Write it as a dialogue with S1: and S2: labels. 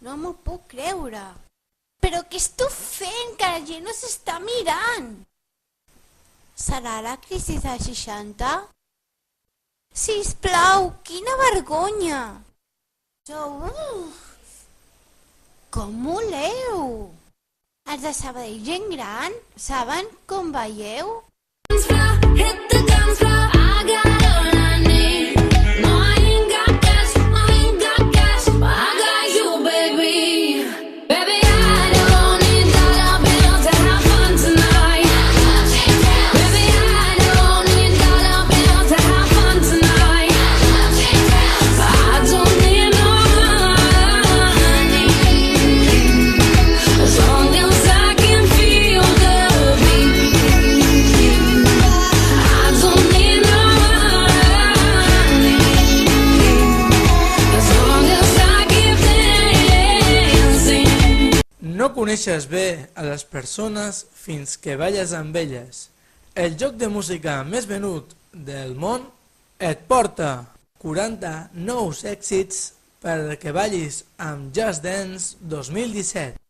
S1: No m'ho puc creure. Però què esteu fent, que la gent no s'està mirant? Serà la crisi dels 60? Sisplau, quina vergonya! Com voleu? Els de Sabadell gent gran, saben com veieu?
S2: No coneixes bé a les persones fins que balles amb elles. El joc de música més venut del món et porta 40 nous èxits perquè ballis amb Just Dance 2017.